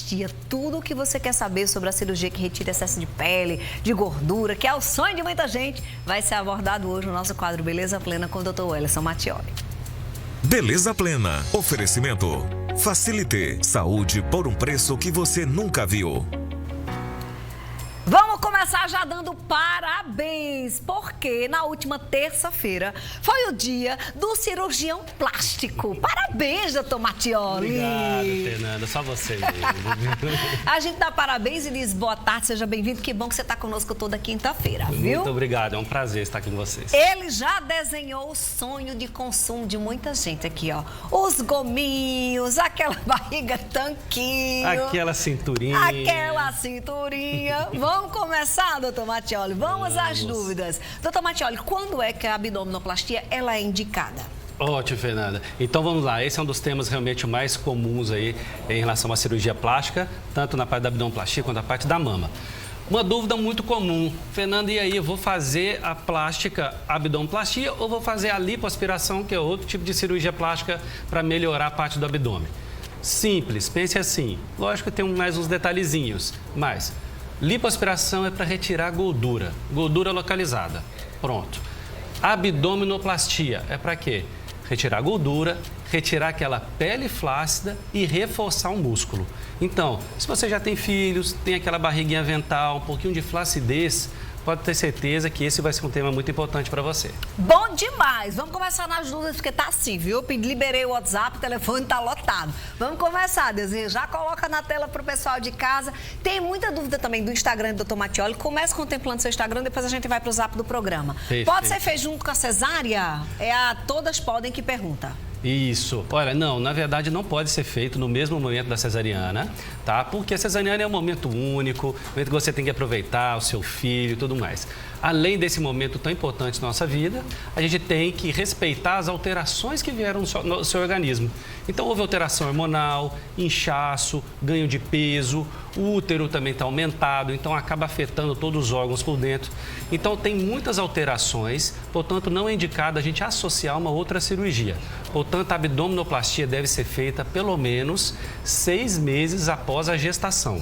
abdominoplastia. Tudo o que você quer saber sobre a cirurgia que retira excesso de pele, de gordura, que é o sonho de muita gente, vai ser abordado hoje no nosso quadro Beleza Plena com o Dr. Wellerson Mattioli. Beleza Plena. Oferecimento. Facilite. Saúde por um preço que você nunca viu. Vamos começar já dando parabéns, porque na última terça-feira foi o dia do cirurgião plástico. Parabéns, doutor Mattioli. Obrigado, Fernanda. Só você mesmo. A gente dá parabéns e diz boa tarde, seja bem-vindo. Que bom que você está conosco toda quinta-feira, viu? Muito obrigado, é um prazer estar aqui com vocês. Ele já desenhou o sonho de consumo de muita gente aqui, ó. Os gominhos, aquela barriga tanquinho. Aquela cinturinha. Aquela cinturinha. Vamos começar, doutor Mattioli? Vamos às dúvidas. Doutor Mattioli, quando é que a abdominoplastia ela é indicada? Ótimo, Fernanda. Então vamos lá, esse é um dos temas realmente mais comuns aí em relação à cirurgia plástica, tanto na parte da abdominoplastia quanto na parte da mama. Uma dúvida muito comum, Fernanda, e aí, eu vou fazer a plástica abdominoplastia ou vou fazer a lipoaspiração, que é outro tipo de cirurgia plástica para melhorar a parte do abdômen? Simples, pense assim, lógico que tem mais uns detalhezinhos, mas lipoaspiração é para retirar gordura, gordura localizada, pronto. Abdominoplastia é para quê? Retirar gordura, retirar aquela pele flácida e reforçar o músculo. Então, se você já tem filhos, tem aquela barriguinha avental, um pouquinho de flacidez, pode ter certeza que esse vai ser um tema muito importante para você. Bom demais! Vamos começar nas dúvidas, porque tá assim, viu? Liberei o WhatsApp, o telefone tá lotado. Vamos começar, Dezinho. Já coloca na tela pro pessoal de casa. Tem muita dúvida também do Instagram do Dr. Mattioli. Comece contemplando seu Instagram, depois a gente vai pro zap do programa. Perfeito. Pode ser feito junto com a cesárea? É a Todas Podem que pergunta. Isso. Olha, não, na verdade não pode ser feito no mesmo momento da cesariana, tá? Porque a cesariana é um momento único, um momento que você tem que aproveitar o seu filho e tudo mais. Além desse momento tão importante na nossa vida, a gente tem que respeitar as alterações que vieram no seu organismo. Então, houve alteração hormonal, inchaço, ganho de peso, o útero também está aumentado, então acaba afetando todos os órgãos por dentro. Então, tem muitas alterações, portanto, não é indicado a gente associar uma outra cirurgia. Portanto, a abdominoplastia deve ser feita pelo menos 6 meses após a gestação.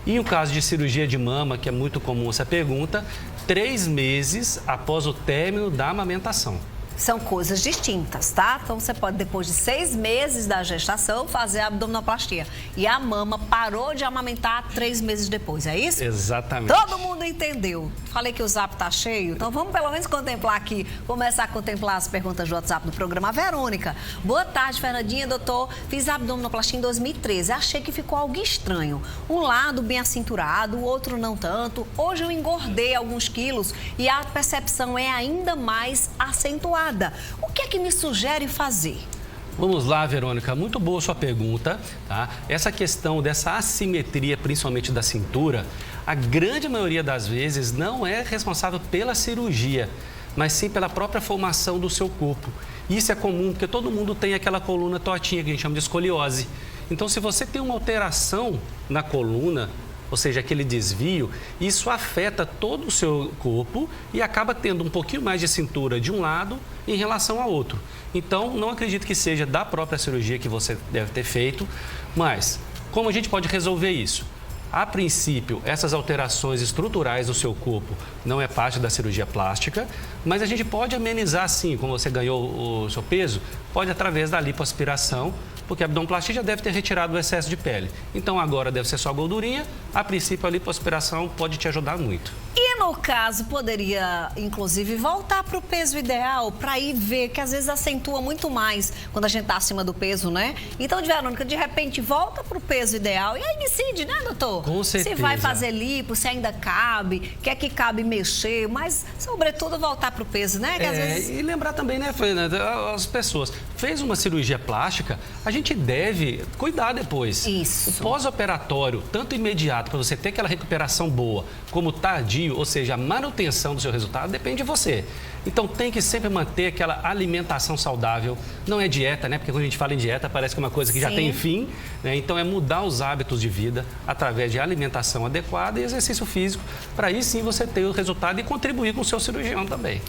E no caso de cirurgia de mama, que é muito comum essa pergunta, 3 meses após o término da amamentação. São coisas distintas, tá? Então, você pode, depois de 6 meses da gestação, fazer a abdominoplastia. E a mama parou de amamentar 3 meses depois, é isso? Exatamente. Todo mundo entendeu. Falei que o zap tá cheio, então vamos pelo menos contemplar aqui, começar a contemplar as perguntas do WhatsApp do programa. Verônica, boa tarde, Fernandinha, doutor. Fiz a abdominoplastia em 2013, achei que ficou algo estranho. Um lado bem acinturado, o outro não tanto. Hoje eu engordei alguns quilos e a percepção é ainda mais acentuada. O que é que me sugere fazer? Vamos lá, Verônica, muito boa sua pergunta, tá? Essa questão dessa assimetria, principalmente da cintura, a grande maioria das vezes não é responsável pela cirurgia, mas sim pela própria formação do seu corpo. Isso é comum, porque todo mundo tem aquela coluna tortinha, que a gente chama de escoliose. Então, se você tem uma alteração na coluna, ou seja, aquele desvio, isso afeta todo o seu corpo e acaba tendo um pouquinho mais de cintura de um lado em relação ao outro. Então, não acredito que seja da própria cirurgia que você deve ter feito, mas como a gente pode resolver isso? A princípio, essas alterações estruturais do seu corpo não é parte da cirurgia plástica, mas a gente pode amenizar sim, como você ganhou o seu peso, pode através da lipoaspiração, porque a abdominoplastia já deve ter retirado o excesso de pele. Então agora deve ser só gordurinha, a princípio a lipoaspiração pode te ajudar muito. E no caso, poderia, inclusive, voltar para o peso ideal, para ir ver, que às vezes acentua muito mais quando a gente está acima do peso, né? Então, Verônica, de repente, volta para o peso ideal e aí decide, né, doutor? Com certeza. Se vai fazer lipo, se ainda cabe, quer que cabe mexer, mas, sobretudo, voltar para o peso, né? Que às vezes... E lembrar também, né, Fernanda, as pessoas, fez uma cirurgia plástica, a gente deve cuidar depois. Isso. O pós-operatório, tanto imediato, para você ter aquela recuperação boa, como tardio, ou seja, a manutenção do seu resultado, depende de você. Então, tem que sempre manter aquela alimentação saudável. Não é dieta, né? Porque quando a gente fala em dieta, parece que é uma coisa que já tem fim, né? Então, é mudar os hábitos de vida através de alimentação adequada e exercício físico, para aí sim você ter o resultado e contribuir com o seu cirurgião também.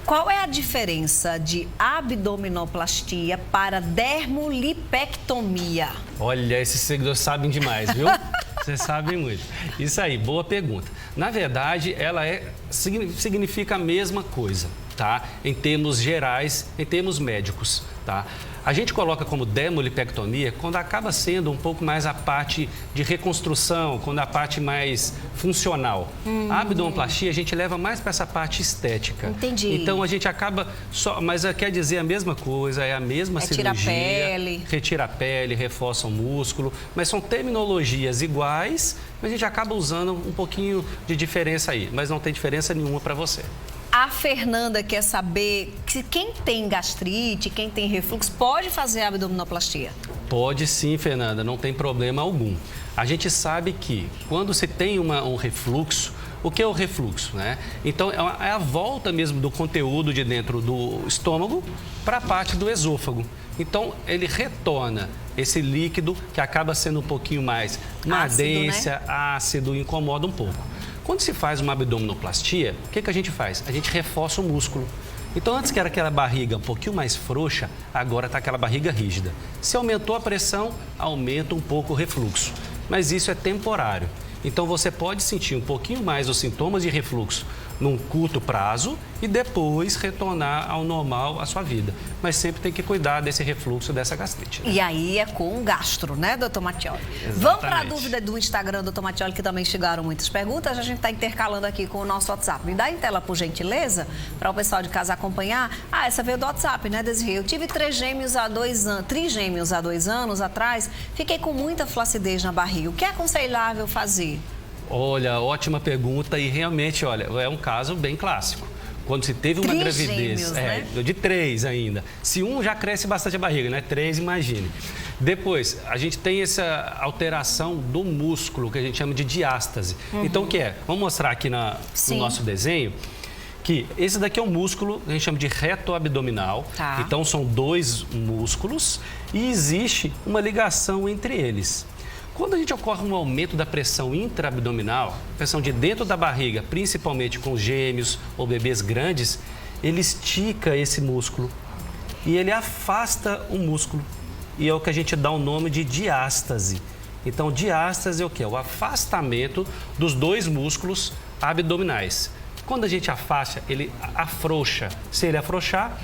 Qual é a diferença de abdominoplastia para dermolipectomia? Olha, esses seguidores sabem demais, viu? Vocês sabem muito. Isso aí, boa pergunta. Na verdade, ela significa a mesma coisa, tá? Em termos gerais, em termos médicos, tá? A gente coloca como dermolipectomia quando acaba sendo um pouco mais a parte de reconstrução, quando a parte mais funcional. A abdominoplastia a gente leva mais para essa parte estética. Entendi. Então a gente acaba só, mas quer dizer a mesma coisa, é a mesma cirurgia. Retira a pele, reforça o músculo, mas são terminologias iguais, mas a gente acaba usando um pouquinho de diferença aí, mas não tem diferença nenhuma para você. A Fernanda quer saber que quem tem gastrite, quem tem refluxo, pode fazer abdominoplastia? Pode sim, Fernanda, não tem problema algum. A gente sabe que quando se tem um refluxo, o que é o refluxo, né? Então, é a volta mesmo do conteúdo de dentro do estômago para a parte do esôfago. Então, ele retorna esse líquido que acaba sendo um pouquinho mais uma ardência, ácido, incomoda um pouco. Quando se faz uma abdominoplastia, o que a gente faz? A gente reforça o músculo. Então, antes que era aquela barriga um pouquinho mais frouxa, agora está aquela barriga rígida. Se aumentou a pressão, aumenta um pouco o refluxo. Mas isso é temporário. Então, você pode sentir um pouquinho mais os sintomas de refluxo num curto prazo e depois retornar ao normal a sua vida. Mas sempre tem que cuidar desse refluxo, dessa gastrite. E aí é com o gastro, né, doutor Mattioli? Exatamente. Vamos para a dúvida do Instagram, doutor Mattioli, que também chegaram muitas perguntas. A gente está intercalando aqui com o nosso WhatsApp. Me dá em tela, por gentileza, para o pessoal de casa acompanhar. Ah, essa veio do WhatsApp, né, Desirê? Eu tive trigêmeos há 2 anos atrás. Fiquei com muita flacidez na barriga. O que é aconselhável fazer? Olha, ótima pergunta e realmente, olha, é um caso bem clássico. Quando se teve uma gravidez, né? De 3 ainda. Se um já cresce bastante a barriga, né? 3, imagine. Depois, a gente tem essa alteração do músculo, que a gente chama de diástase. Então, o que é? Vamos mostrar aqui no nosso desenho que esse daqui é um músculo, a gente chama de reto abdominal. Tá. Então, são 2 músculos e existe uma ligação entre eles. Quando a gente ocorre um aumento da pressão intraabdominal, pressão de dentro da barriga, principalmente com gêmeos ou bebês grandes, ele estica esse músculo e ele afasta o músculo. E é o que a gente dá o nome de diástase. Então, diástase é o quê? O afastamento dos 2 músculos abdominais. Quando a gente afasta, ele afrouxa. Se ele afrouxar,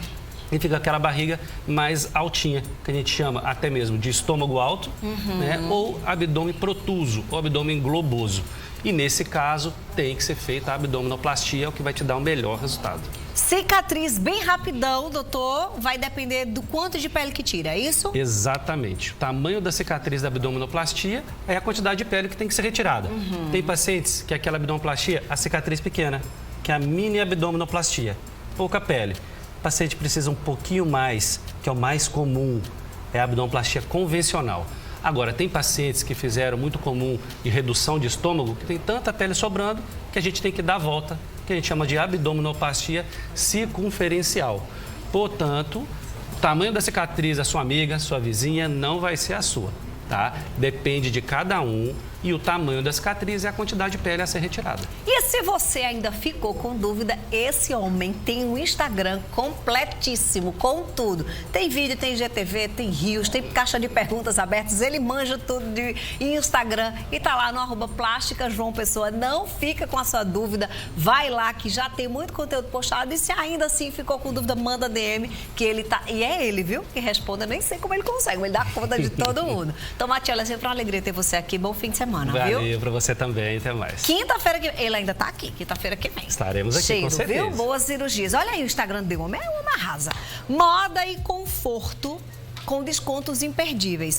e fica aquela barriga mais altinha, que a gente chama até mesmo de estômago alto, né? Ou abdômen protuso, ou abdômen globoso. E nesse caso, tem que ser feita a abdominoplastia, é o que vai te dar um melhor resultado. Cicatriz bem rapidão, doutor, vai depender do quanto de pele que tira, é isso? Exatamente. O tamanho da cicatriz da abdominoplastia é a quantidade de pele que tem que ser retirada. Tem pacientes que aquela abdominoplastia, a cicatriz pequena, que é a mini abdominoplastia, pouca pele. O paciente precisa um pouquinho mais, que é o mais comum, é a abdominoplastia convencional. Agora, tem pacientes que fizeram muito comum de redução de estômago, que tem tanta pele sobrando, que a gente tem que dar a volta, que a gente chama de abdominoplastia circunferencial. Portanto, o tamanho da cicatriz da sua amiga, sua vizinha, não vai ser a sua, tá? Depende de cada um e o tamanho da cicatriz e a quantidade de pele a ser retirada. E se você ainda ficou com dúvida, esse homem tem um Instagram completíssimo, com tudo. Tem vídeo, tem IGTV, tem rios, tem caixa de perguntas abertas, ele manja tudo de Instagram e tá lá no @plástica João Pessoa. Não fica com a sua dúvida, vai lá que já tem muito conteúdo postado e se ainda assim ficou com dúvida, manda DM que ele tá... E é ele, viu? Que responde, eu nem sei como ele consegue, mas ele dá conta de todo mundo. Então, Mattioli, é sempre uma alegria ter você aqui. Bom fim de semana. Valeu, viu? Para você também, até mais. Quinta-feira que ele ainda tá aqui, quinta-feira que vem. Estaremos aqui, com certeza. Viu? Boas cirurgias. Olha aí o Instagram do homem, é uma arrasa. Moda e conforto com descontos imperdíveis.